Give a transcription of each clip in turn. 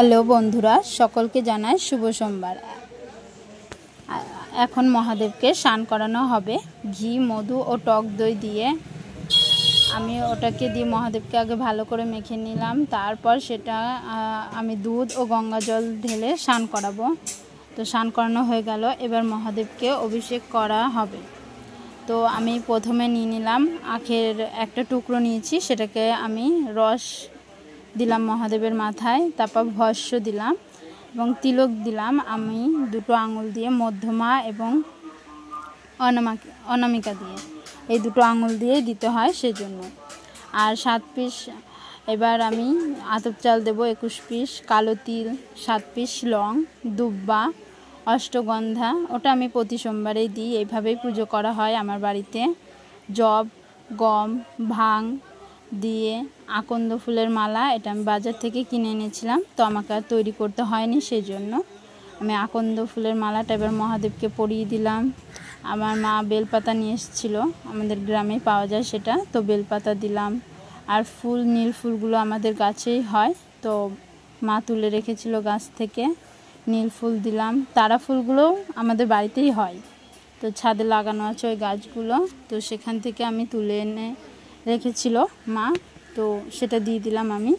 Hello বন্ধুরা, সকলকে জানাই শুভ সোমবার। এখন মহাদেবকে স্নান করানো হবে ঘি, মধু ও টক দই দিয়ে। আমি ওটাকে দিয়ে মহাদেবকে আগে ভালো করে মেখে নিলাম। তারপর সেটা আমি দুধ ও গঙ্গা জল ঢেলে স্নান করাবো। তো স্নান করানো হয়ে গেল, এবার মহাদেবকে অভিষেক করা হবে। তো আমি প্রথমে নিয়ে নিলাম আখের একটা টুকরো নিয়েছি, সেটাকে আমি রস দিলাম মহাদেবের মাথায়। তারপর ভস্য দিলাম এবং তিলক দিলাম আমি দুটো আঙুল দিয়ে, মধ্যমা এবং অনামিকা দিয়ে, এই দুটো আঙুল দিয়ে দিতে হয় সেজন্য। আর 7 পিস এবার আমি আতপ চাল দেবো, 21 পিস কালো তিল, 7 পিস লং, দুব্বা, অষ্টগন্ধা, ওটা আমি প্রতি সোমবারেই দিই। এইভাবেই পুজো করা হয় আমার বাড়িতে। জব, গম, ভাং দিয়ে আকন্দ ফুলের মালা, এটা আমি বাজার থেকে কিনে এনেছিলাম, তো আমাকে আর তৈরি করতে হয়নি, সেই জন্য আমি আকন্দ ফুলের মালাটা এবার মহাদেবকে পরিয়ে দিলাম। আমার মা বেলপাতা নিয়ে এসেছিলো, আমাদের গ্রামে পাওয়া যায় সেটা, তো বেলপাতা দিলাম। আর ফুল, নীল ফুলগুলো আমাদের গাছেই হয়, তো মা তুলে রেখেছিল গাছ থেকে, নীল ফুল দিলাম। তারা ফুলগুলোও আমাদের বাড়িতেই হয়, তো ছাদে লাগানো আছে ওই গাছগুলো, তো সেখান থেকে আমি তুলে এনে রেখেছিল মা, তো সেটা দিয়ে দিলাম আমি।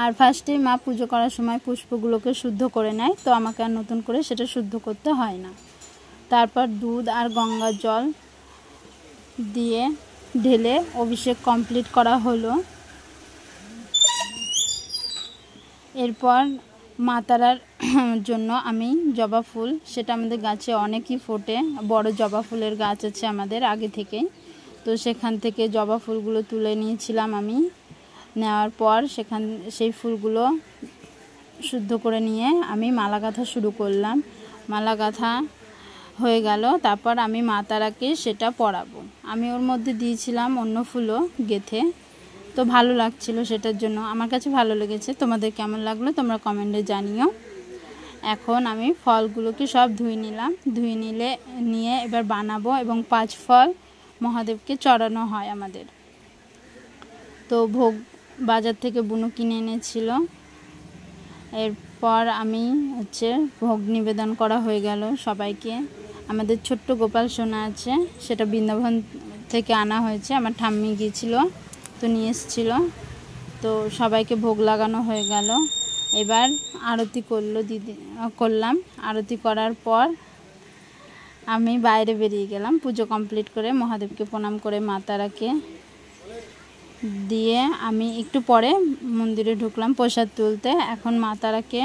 আর ফার্স্টেই মা পুজো করার সময় পুষ্পগুলোকে শুদ্ধ করে নেয়, তো আমাকে আর নতুন করে সেটা শুদ্ধ করতে হয় না। তারপর দুধ আর গঙ্গার জল দিয়ে ঢেলে অভিষেক কমপ্লিট করা হলো। এরপর মা তারার জন্য আমি জবা ফুল, সেটা আমাদের গাছে অনেকই ফোটে, বড় জবা ফুলের গাছ আছে আমাদের আগে থেকেই, তো সেখান থেকে জবা ফুলগুলো তুলে নিয়েছিলাম আমি। নেওয়ার পর সেই ফুলগুলো শুদ্ধ করে নিয়ে আমি মালা গাঁথা শুরু করলাম। মালা গাঁথা হয়ে গেল, তারপর আমি মা তারাকে সেটা পরাবো। আমি ওর মধ্যে দিয়েছিলাম অন্য ফুলও গেঁথে, তো ভালো লাগছিল, সেটার জন্য আমার কাছে ভালো লেগেছে। তোমাদের কেমন লাগলো তোমরা কমেন্টে জানিও। এখন আমি ফলগুলোকে সব ধুয়ে নিলাম, নিয়ে এবার বানাবো, এবং 5 ফল মহাদেবকে চড়ানো হয় আমাদের। তো ভোগ বাজার থেকে বুনু কিনে এনেছিল। এরপর আমি ভোগ নিবেদন করা হয়ে গেল সবাইকে। আমাদের ছোট্ট গোপাল সোনা আছে, সেটা বৃন্দাবন থেকে আনা হয়েছে, আমার ঠাম্মি গিয়েছিল তো নিয়ে এসেছিলো। তো সবাইকে ভোগ লাগানো হয়ে গেল। এবার আরতি করলাম। আরতি করার পর আমি বাইরে বেরিয়ে গেলাম, পুজো কমপ্লিট করে মহাদেবকে প্রণাম করে মা তারাকে দিয়ে আমি একটু পরে মন্দিরে ঢুকলাম প্রসাদ তুলতে। এখন মা তারাকে